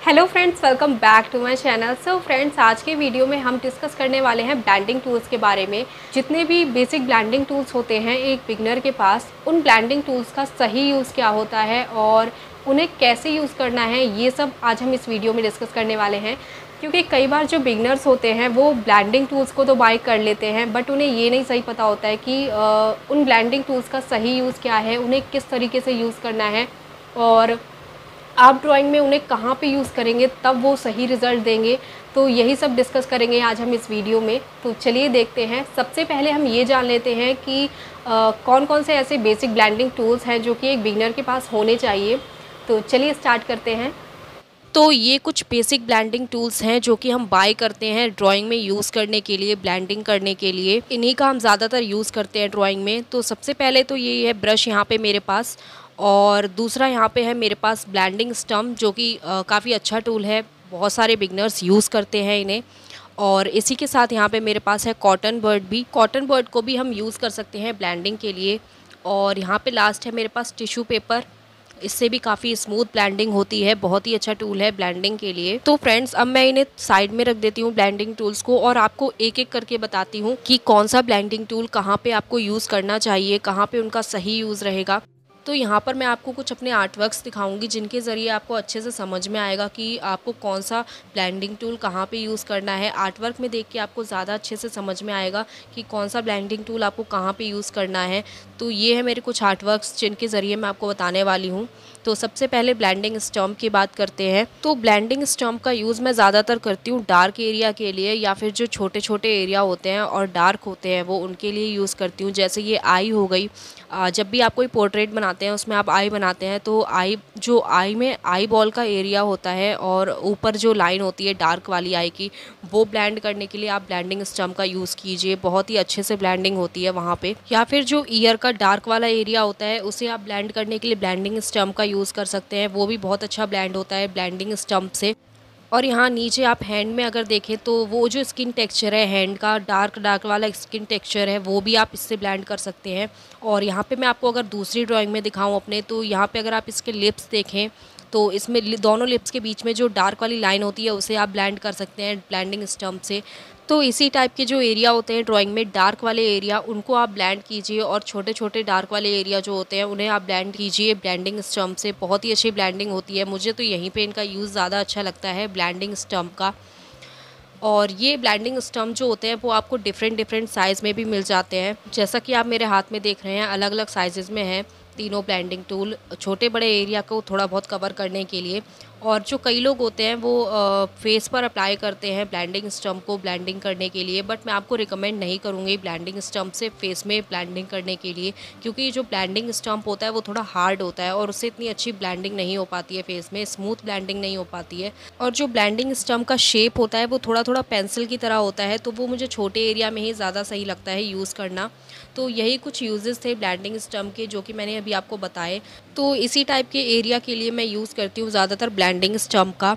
Hello friends, welcome back to my channel. So friends, आज के video में हम डिस्कस करने वाले हैं ब्लेंडिंग टूल्स के बारे में। जितने भी बेसिक ब्लेंडिंग टूल्स होते हैं एक बिगनर के पास, उन ब्लेंडिंग टूल्स का सही यूज़ क्या होता है और उन्हें कैसे यूज़ करना है, ये सब आज हम इस वीडियो में डिस्कस करने वाले हैं। क्योंकि कई बार जो बिगनर्स होते हैं वो ब्लेंडिंग टूल्स को तो बाय कर लेते हैं, बट उन्हें ये नहीं सही पता होता है कि उन ब्लेंडिंग टूल्स का सही यूज़ क्या है, उन्हें किस तरीके से यूज़ करना है और आप ड्राइंग में उन्हें कहाँ पे यूज़ करेंगे तब वो सही रिज़ल्ट देंगे। तो यही सब डिस्कस करेंगे आज हम इस वीडियो में। तो चलिए देखते हैं। सबसे पहले हम ये जान लेते हैं कि कौन कौन से ऐसे बेसिक ब्लेंडिंग टूल्स हैं जो कि एक बिगनर के पास होने चाहिए। तो चलिए स्टार्ट करते हैं। तो ये कुछ बेसिक ब्लेंडिंग टूल्स हैं जो कि हम बाय करते हैं ड्राइंग में यूज़ करने के लिए, ब्लेंडिंग करने के लिए। इन्हीं का हम ज़्यादातर यूज़ करते हैं ड्राइंग में। तो सबसे पहले तो ये है ब्रश यहाँ पे मेरे पास, और दूसरा यहाँ पे है मेरे पास ब्लेंडिंग स्टम्प, जो कि काफ़ी अच्छा टूल है। बहुत सारे बिगनर्स यूज़ करते हैं इन्हें। और इसी के साथ यहाँ पे मेरे पास है कॉटन बर्ड भी। कॉटन बर्ड को भी हम यूज़ कर सकते हैं ब्लेंडिंग के लिए। और यहाँ पे लास्ट है मेरे पास टिश्यू पेपर। इससे भी काफ़ी स्मूथ ब्लेंडिंग होती है, बहुत ही अच्छा टूल है ब्लेंडिंग के लिए। तो फ्रेंड्स, अब मैं इन्हें साइड में रख देती हूँ ब्लेंडिंग टूल्स को, और आपको एक एक करके बताती हूँ कि कौन सा ब्लेंडिंग टूल कहाँ पे आपको यूज़ करना चाहिए, कहाँ पे उनका सही यूज़ रहेगा। तो यहाँ पर मैं आपको कुछ अपने आर्ट वर्क्स दिखाऊंगी जिनके ज़रिए आपको अच्छे से समझ में आएगा कि आपको कौन सा ब्लेंडिंग टूल कहाँ पे यूज़ करना है। आर्ट वर्क में देख के आपको ज़्यादा अच्छे से समझ में आएगा कि कौन सा ब्लेंडिंग टूल आपको कहाँ पे यूज़ करना है। तो ये है मेरे कुछ आर्ट वर्क्स जिनके ज़रिए मैं आपको बताने वाली हूँ। तो सबसे पहले ब्लेंडिंग स्टम्प की बात करते हैं। तो ब्लेंडिंग स्टम्प का यूज़ मैं ज़्यादातर करती हूँ डार्क एरिया के लिए, या फिर जो छोटे छोटे एरिया होते हैं और डार्क होते हैं वो उनके लिए यूज़ करती हूँ। जैसे ये आई हो गई, जब भी आप कोई पोर्ट्रेट बनाते हैं उसमें आप आई बनाते हैं, तो आई में आई बॉल का एरिया होता है और ऊपर जो लाइन होती है डार्क वाली आई की, वो ब्लेंड करने के लिए आप ब्लेंडिंग स्टम्प का यूज़ कीजिए। बहुत ही अच्छे से ब्लेंडिंग होती है वहाँ पे। या फिर जो ईयर का डार्क वाला एरिया होता है उसे आप ब्लेंड करने के लिए ब्लेंडिंग स्टम्प का यूज़ कर सकते हैं। वो भी बहुत अच्छा ब्लेंड होता है ब्लेंडिंग स्टम्प से। और यहाँ नीचे आप हैंड में अगर देखें तो वो जो स्किन टेक्सचर है हैंड का, डार्क डार्क वाला स्किन टेक्सचर है, वो भी आप इससे ब्लेंड कर सकते हैं। और यहाँ पे मैं आपको अगर दूसरी ड्राइंग में दिखाऊं अपने, तो यहाँ पे अगर आप इसके लिप्स देखें तो इसमें दोनों लिप्स के बीच में जो डार्क वाली लाइन होती है उसे आप ब्लेंड कर सकते हैं ब्लेंडिंग स्टम्प से। तो इसी टाइप के जो एरिया होते हैं ड्राइंग में, डार्क वाले एरिया, उनको आप ब्लेंड कीजिए, और छोटे छोटे डार्क वाले एरिया जो होते हैं उन्हें आप ब्लेंड कीजिए ब्लेंडिंग स्टम्प से। बहुत ही अच्छी ब्लेंडिंग होती है। मुझे तो यहीं पे इनका यूज़ ज़्यादा अच्छा लगता है ब्लेंडिंग स्टम्प का। और ये ब्लेंडिंग स्टम्प जो होते हैं वो आपको डिफरेंट डिफरेंट साइज़ में भी मिल जाते हैं। जैसा कि आप मेरे हाथ में देख रहे हैं, अलग अलग साइज़ में हैं तीनों ब्लेंडिंग टूल, छोटे बड़े एरिया को थोड़ा बहुत कवर करने के लिए। और जो कई लोग होते हैं वो फेस पर अप्लाई करते हैं ब्लेंडिंग स्टम्प को ब्लेंडिंग करने के लिए, बट मैं आपको रिकमेंड नहीं करूँगी ब्लेंडिंग स्टम्प से फेस में ब्लेंडिंग करने के लिए, क्योंकि जो ब्लेंडिंग स्टम्प होता है वो थोड़ा हार्ड होता है और उससे इतनी अच्छी ब्लेंडिंग नहीं हो पाती है, फेस में स्मूथ ब्लेंडिंग नहीं हो पाती है। और जो ब्लेंडिंग स्टम्प का शेप होता है वो थोड़ा थोड़ा पेंसिल की तरह होता है, तो वो मुझे छोटे एरिया में ही ज़्यादा सही लगता है यूज़ करना। तो यही कुछ यूजेस थे ब्लेंडिंग स्टम्प के जो कि मैंने अभी आपको बताए। तो इसी टाइप के एरिया के लिए मैं यूज़ करती हूँ ज़्यादातर ब्लेंडिंग स्टम्प का।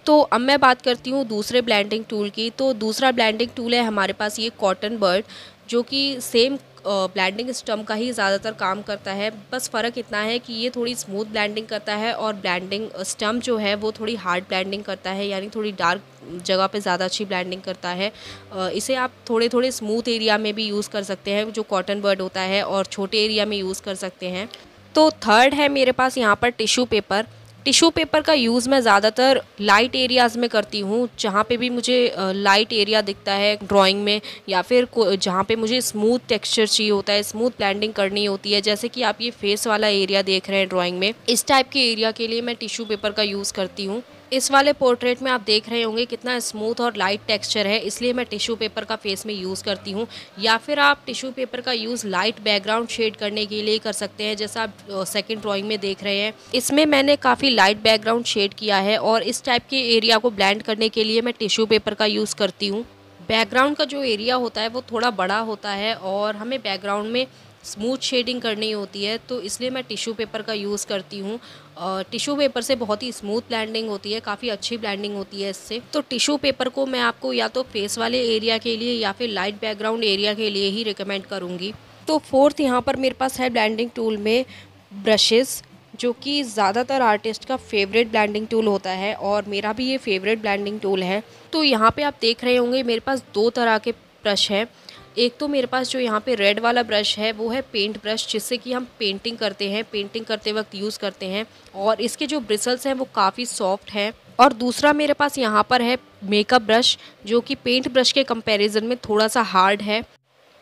तो अब मैं बात करती हूँ दूसरे ब्लेंडिंग टूल की। तो दूसरा ब्लेंडिंग टूल है हमारे पास ये कॉटन बर्ड, जो कि सेम ब्लेंडिंग स्टम्प का ही ज़्यादातर काम करता है। बस फ़र्क इतना है कि ये थोड़ी स्मूथ ब्लेंडिंग करता है और ब्लेंडिंग स्टम्प जो है वो थोड़ी हार्ड ब्लेंडिंग करता है, यानी थोड़ी डार्क जगह पे ज़्यादा अच्छी ब्लेंडिंग करता है। इसे आप थोड़े थोड़े स्मूथ एरिया में भी यूज़ कर सकते हैं जो कॉटन बर्ड होता है, और छोटे एरिया में यूज़ कर सकते हैं। तो थर्ड है मेरे पास यहाँ पर टिश्यू पेपर। टिश्यू पेपर का यूज़ मैं ज़्यादातर लाइट एरियाज़ में करती हूँ, जहाँ पे भी मुझे लाइट एरिया दिखता है ड्राइंग में, या फिर जहाँ पे मुझे स्मूथ टेक्सचर चाहिए होता है, स्मूथ ब्लेंडिंग करनी होती है। जैसे कि आप ये फेस वाला एरिया देख रहे हैं ड्राइंग में, इस टाइप के एरिया के लिए मैं टिश्यू पेपर का यूज़ करती हूँ। इस वाले पोर्ट्रेट में आप देख रहे होंगे कितना स्मूथ और लाइट टेक्सचर है, इसलिए मैं टिश्यू पेपर का फेस में यूज़ करती हूँ। या फिर आप टिश्यू पेपर का यूज़ लाइट बैकग्राउंड शेड करने के लिए कर सकते हैं, जैसा आप सेकंड ड्राइंग में देख रहे हैं। इसमें मैंने काफ़ी लाइट बैकग्राउंड शेड किया है, और इस टाइप के एरिया को ब्लेंड करने के लिए मैं टिश्यू पेपर का यूज़ करती हूँ। बैकग्राउंड का जो एरिया होता है वो थोड़ा बड़ा होता है और हमें बैकग्राउंड में स्मूथ शेडिंग करनी होती है, तो इसलिए मैं टिश्यू पेपर का यूज़ करती हूँ। टिश्यू पेपर से बहुत ही स्मूथ ब्लेंडिंग होती है, काफ़ी अच्छी ब्लेंडिंग होती है इससे। तो टिश्यू पेपर को मैं आपको या तो फेस वाले एरिया के लिए या फिर लाइट बैकग्राउंड एरिया के लिए ही रिकमेंड करूँगी। तो फोर्थ यहाँ पर मेरे पास है ब्लेंडिंग टूल में ब्रशेज़, जो कि ज़्यादातर आर्टिस्ट का फेवरेट ब्लेंडिंग टूल होता है और मेरा भी ये फेवरेट ब्लेंडिंग टूल है। तो यहाँ पे आप देख रहे होंगे मेरे पास 2 तरह के ब्रश हैं। एक तो मेरे पास जो यहाँ पे रेड वाला ब्रश है वो है पेंट ब्रश, जिससे कि हम पेंटिंग करते हैं, पेंटिंग करते वक्त यूज़ करते हैं और इसके जो ब्रिसल्स हैं वो काफ़ी सॉफ्ट हैं। और दूसरा मेरे पास यहाँ पर है मेकअप ब्रश, जो कि पेंट ब्रश के कंपैरिजन में थोड़ा सा हार्ड है।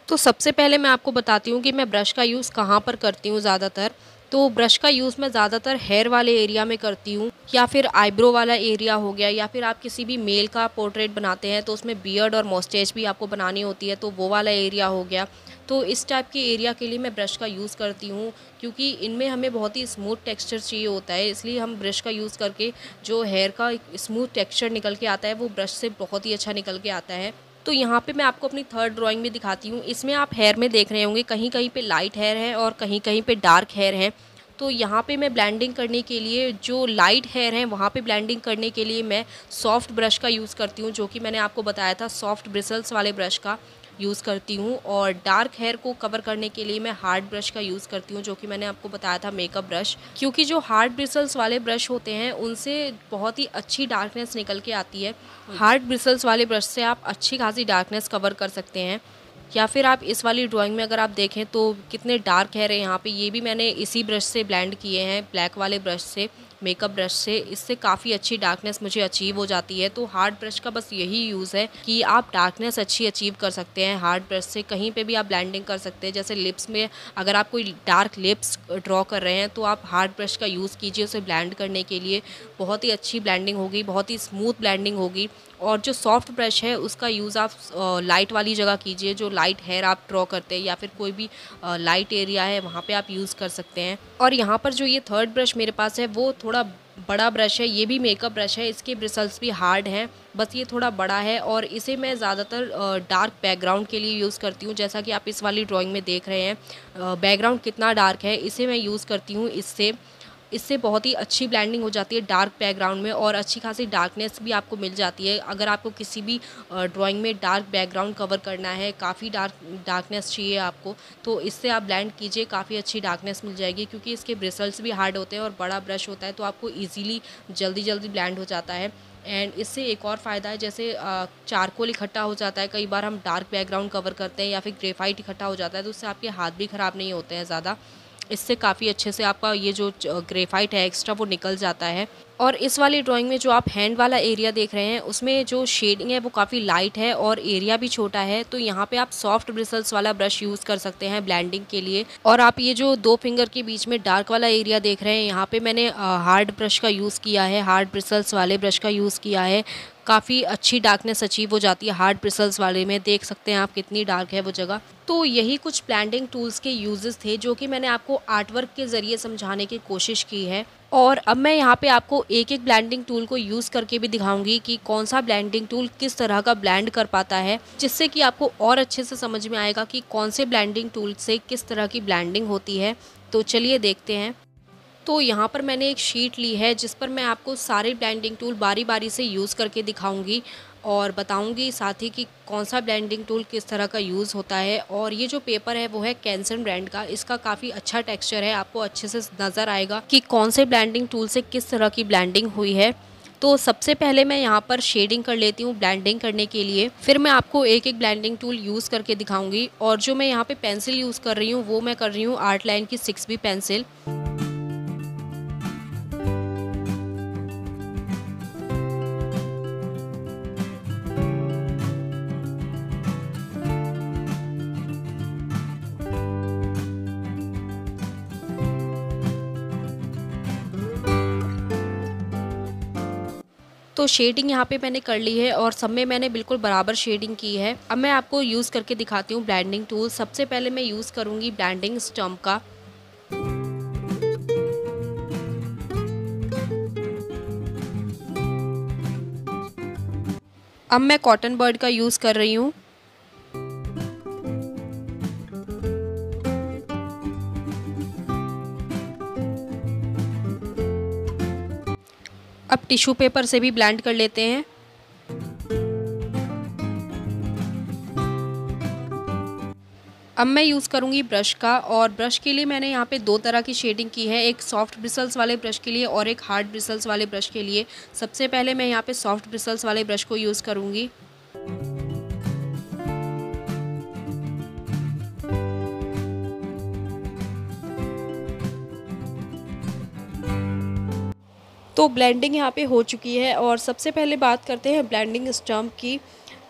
तो सबसे पहले मैं आपको बताती हूँ कि मैं ब्रश का यूज़ कहाँ पर करती हूँ ज़्यादातर। तो ब्रश का यूज़ मैं ज़्यादातर हेयर वाले एरिया में करती हूँ, या फिर आईब्रो वाला एरिया हो गया, या फिर आप किसी भी मेल का पोर्ट्रेट बनाते हैं तो उसमें बियर्ड और मॉस्टेच भी आपको बनानी होती है, तो वो वाला एरिया हो गया। तो इस टाइप के एरिया के लिए मैं ब्रश का यूज़ करती हूँ, क्योंकि इनमें हमें बहुत ही स्मूथ टेक्सचर चाहिए होता है, इसलिए हम ब्रश का यूज़ करके जो हेयर का स्मूथ टेक्सचर निकल के आता है वो ब्रश से बहुत ही अच्छा निकल के आता है। तो यहाँ पे मैं आपको अपनी थर्ड ड्राइंग में दिखाती हूँ। इसमें आप हेयर में देख रहे होंगे कहीं कहीं पे लाइट हेयर है और कहीं कहीं पे डार्क हेयर है। तो यहाँ पे मैं ब्लेंडिंग करने के लिए जो लाइट हेयर हैं वहाँ पे ब्लेंडिंग करने के लिए मैं सॉफ्ट ब्रश का यूज़ करती हूँ, जो कि मैंने आपको बताया था सॉफ्ट ब्रिसल्स वाले ब्रश का यूज़ करती हूँ। और डार्क हेयर को कवर करने के लिए मैं हार्ड ब्रश का यूज़ करती हूँ, जो कि मैंने आपको बताया था मेकअप ब्रश। क्योंकि जो हार्ड ब्रिसल्स वाले ब्रश होते हैं उनसे बहुत ही अच्छी डार्कनेस निकल के आती है। हार्ड ब्रिसल्स वाले ब्रश से आप अच्छी खासी डार्कनेस कवर कर सकते हैं। या फिर आप इस वाली ड्राइंग में अगर आप देखें तो कितने डार्क हेयर है यहाँ पे, ये भी मैंने इसी ब्रश से ब्लेंड किए हैं, ब्लैक वाले ब्रश से, मेकअप ब्रश से। इससे काफ़ी अच्छी डार्कनेस मुझे अचीव हो जाती है। तो हार्ड ब्रश का बस यही यूज़ है कि आप डार्कनेस अच्छी अचीव कर सकते हैं हार्ड ब्रश से। कहीं पे भी आप ब्लेंडिंग कर सकते हैं, जैसे लिप्स में अगर आप कोई डार्क लिप्स ड्रॉ कर रहे हैं तो आप हार्ड ब्रश का यूज़ कीजिए उसे ब्लेंड करने के लिए। बहुत ही अच्छी ब्लेंडिंग होगी, बहुत ही स्मूथ ब्लेंडिंग होगी। और जो सॉफ्ट ब्रश है उसका यूज़ आप लाइट वाली जगह कीजिए, जो लाइट हेयर आप ड्रॉ करते हैं या फिर कोई भी लाइट एरिया है वहाँ पे आप यूज़ कर सकते हैं। और यहाँ पर जो ये थर्ड ब्रश मेरे पास है वो थोड़ा बड़ा ब्रश है, ये भी मेकअप ब्रश है, इसके ब्रिसल्स भी हार्ड हैं, बस ये थोड़ा बड़ा है। और इसे मैं ज़्यादातर डार्क बैकग्राउंड के लिए यूज़ करती हूँ। जैसा कि आप इस वाली ड्राइंग में देख रहे हैं बैकग्राउंड कितना डार्क है, इसे मैं यूज़ करती हूँ। इससे बहुत ही अच्छी ब्लेंडिंग हो जाती है डार्क बैकग्राउंड में और अच्छी खासी डार्कनेस भी आपको मिल जाती है। अगर आपको किसी भी ड्राइंग में डार्क बैकग्राउंड कवर करना है, काफ़ी डार्कनेस चाहिए आपको, तो इससे आप ब्लेंड कीजिए, काफ़ी अच्छी डार्कनेस मिल जाएगी। क्योंकि इसके ब्रिसल्स भी हार्ड होते हैं और बड़ा ब्रश होता है, तो आपको ईजीली जल्दी ब्लेंड हो जाता है। एंड इससे एक और फ़ायदा है, जैसे चारकोल इकट्ठा हो जाता है, कई बार हम डार्क बैकग्राउंड कवर करते हैं या फिर ग्रेफाइट इकट्ठा हो जाता है, तो उससे आपके हाथ भी ख़राब नहीं होते हैं ज़्यादा। इससे काफ़ी अच्छे से आपका ये जो ग्रेफाइट है एक्स्ट्रा वो निकल जाता है। और इस वाली ड्राइंग में जो आप हैंड वाला एरिया देख रहे हैं उसमें जो शेडिंग है वो काफ़ी लाइट है और एरिया भी छोटा है, तो यहाँ पे आप सॉफ्ट ब्रिसल्स वाला ब्रश यूज़ कर सकते हैं ब्लेंडिंग के लिए। और आप ये जो 2 फिंगर के बीच में डार्क वाला एरिया देख रहे हैं, यहाँ पे मैंने हार्ड ब्रश का यूज़ किया है, हार्ड ब्रिसल्स वाले ब्रश का यूज़ किया है। काफ़ी अच्छी डार्कनेस अचीव हो जाती है हार्ड ब्रिसल्स वाले में, देख सकते हैं आप कितनी डार्क है वो जगह। तो यही कुछ ब्लेंडिंग टूल्स के यूजेस थे जो कि मैंने आपको आर्ट वर्क के ज़रिए समझाने की कोशिश की है। और अब मैं यहाँ पे आपको एक एक ब्लेंडिंग टूल को यूज़ करके भी दिखाऊंगी कि कौन सा ब्लेंडिंग टूल किस तरह का ब्लेंड कर पाता है, जिससे कि आपको और अच्छे से समझ में आएगा कि कौन से ब्लेंडिंग टूल से किस तरह की ब्लेंडिंग होती है। तो चलिए देखते हैं। तो यहाँ पर मैंने एक शीट ली है जिस पर मैं आपको सारे ब्लेंडिंग टूल बारी बारी से यूज़ करके दिखाऊंगी और बताऊंगी साथ ही कि कौन सा ब्लेंडिंग टूल किस तरह का यूज़ होता है। और ये जो पेपर है वो है कैंसन ब्रांड का, इसका काफ़ी अच्छा टेक्सचर है, आपको अच्छे से नज़र आएगा कि कौन से ब्लेंडिंग टूल से किस तरह की ब्लेंडिंग हुई है। तो सबसे पहले मैं यहाँ पर शेडिंग कर लेती हूँ ब्लेंडिंग करने के लिए, फिर मैं आपको एक एक ब्लेंडिंग टूल यूज़ करके दिखाऊंगी। और जो मैं यहाँ पे पेंसिल यूज़ कर रही हूँ वो मैं कर रही हूँ आर्ट लाइन की 6B पेंसिल। तो शेडिंग यहाँ पे मैंने कर ली है और सब में मैंने बिल्कुल बराबर शेडिंग की है। अब मैं आपको यूज़ करके दिखाती हूँ ब्लेंडिंग टूल। सबसे पहले मैं यूज़ करूँगी ब्लेंडिंग स्टम्प का। अब मैं कॉटन बर्ड का यूज़ कर रही हूँ। अब टिश्यू पेपर से भी ब्लेंड कर लेते हैं। अब मैं यूज़ करूँगी ब्रश का, और ब्रश के लिए मैंने यहाँ पे 2 तरह की शेडिंग की है, एक सॉफ्ट ब्रिसल्स वाले ब्रश के लिए और एक हार्ड ब्रिसल्स वाले ब्रश के लिए। सबसे पहले मैं यहाँ पे सॉफ्ट ब्रिसल्स वाले ब्रश को यूज़ करूँगी। तो ब्लेंडिंग यहाँ पे हो चुकी है, और सबसे पहले बात करते हैं ब्लेंडिंग स्टम्प की।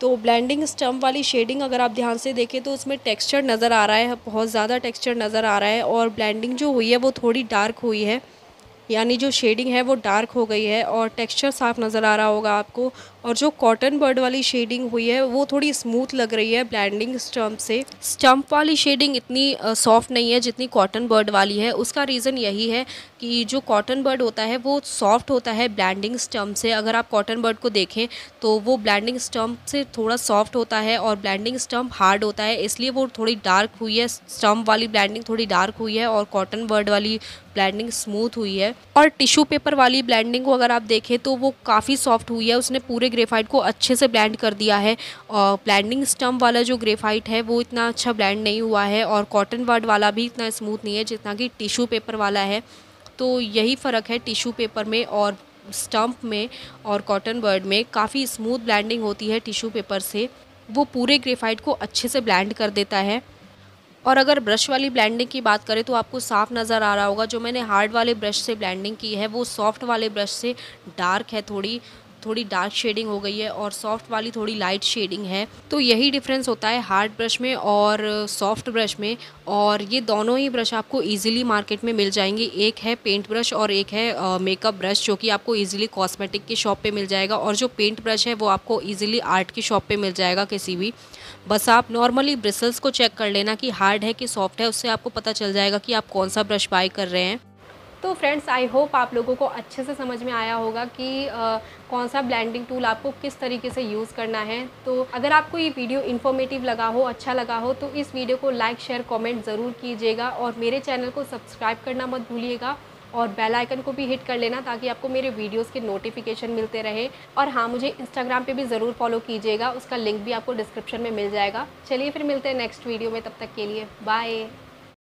तो ब्लेंडिंग स्टम्प वाली शेडिंग अगर आप ध्यान से देखें तो उसमें टेक्सचर नज़र आ रहा है, बहुत ज़्यादा टेक्सचर नज़र आ रहा है, और ब्लेंडिंग जो हुई है वो थोड़ी डार्क हुई है, यानी जो शेडिंग है वो डार्क हो गई है और टेक्सचर साफ़ नज़र आ रहा होगा आपको। और जो कॉटन बर्ड वाली शेडिंग हुई है वो थोड़ी स्मूथ लग रही है ब्लेंडिंग स्टम्प से। स्टम्प वाली शेडिंग इतनी सॉफ्ट नहीं है जितनी कॉटन बर्ड वाली है। उसका रीज़न यही है कि जो कॉटन बर्ड होता है वो सॉफ्ट होता है ब्लेंडिंग स्टम्प से। अगर आप कॉटन बर्ड को देखें तो वो ब्लेंडिंग स्टम्प से थोड़ा सॉफ्ट होता है और ब्लेंडिंग स्टम्प हार्ड होता है, इसलिए वो थोड़ी डार्क हुई है। स्टम्प वाली ब्लेंडिंग थोड़ी डार्क हुई है और कॉटन बर्ड वाली ब्लेंडिंग स्मूथ हुई है। और टिश्यू पेपर वाली ब्लेंडिंग को अगर आप देखें तो वो काफ़ी सॉफ्ट हुई है, उसने पूरे ग्रेफाइट को अच्छे से ब्लेंड कर दिया है। और ब्लेंडिंग स्टम्प वाला जो ग्रेफाइट है वो इतना अच्छा ब्लेंड नहीं हुआ है, और कॉटन बर्ड वाला भी इतना स्मूथ नहीं है जितना कि टिश्यू पेपर वाला है। तो यही फ़र्क है टिश्यू पेपर में और स्टम्प में और कॉटन बर्ड में। काफ़ी स्मूथ ब्लेंडिंग होती है टिश्यू पेपर से, वो पूरे ग्रेफाइट को अच्छे से ब्लेंड कर देता है। और अगर ब्रश वाली ब्लेंडिंग की बात करें तो आपको साफ़ नज़र आ रहा होगा, जो मैंने हार्ड वाले ब्रश से ब्लेंडिंग की है वो सॉफ्ट वाले ब्रश से डार्क है, थोड़ी डार्क शेडिंग हो गई है, और सॉफ्ट वाली थोड़ी लाइट शेडिंग है। तो यही डिफरेंस होता है हार्ड ब्रश में और सॉफ्ट ब्रश में। और ये दोनों ही ब्रश आपको इजीली मार्केट में मिल जाएंगे। एक है पेंट ब्रश और एक है मेकअप ब्रश, जो कि आपको इजीली कॉस्मेटिक की शॉप पे मिल जाएगा, और जो पेंट ब्रश है वो आपको इजीली आर्ट की शॉप पे मिल जाएगा किसी भी। बस आप नॉर्मली ब्रिसल्स को चेक कर लेना कि हार्ड है कि सॉफ्ट है, उससे आपको पता चल जाएगा कि आप कौन सा ब्रश बाय कर रहे हैं। तो फ्रेंड्स, आई होप आप लोगों को अच्छे से समझ में आया होगा कि कौन सा ब्लेंडिंग टूल आपको किस तरीके से यूज़ करना है। तो अगर आपको ये वीडियो इन्फॉर्मेटिव लगा हो, अच्छा लगा हो, तो इस वीडियो को लाइक शेयर कमेंट ज़रूर कीजिएगा, और मेरे चैनल को सब्सक्राइब करना मत भूलिएगा, और बेल आइकन को भी हिट कर लेना ताकि आपको मेरे वीडियोस के नोटिफिकेशन मिलते रहे। और हाँ, मुझे इंस्टाग्राम पे भी ज़रूर फॉलो कीजिएगा, उसका लिंक भी आपको डिस्क्रिप्शन में मिल जाएगा। चलिए फिर मिलते हैं नेक्स्ट वीडियो में, तब तक के लिए बाय।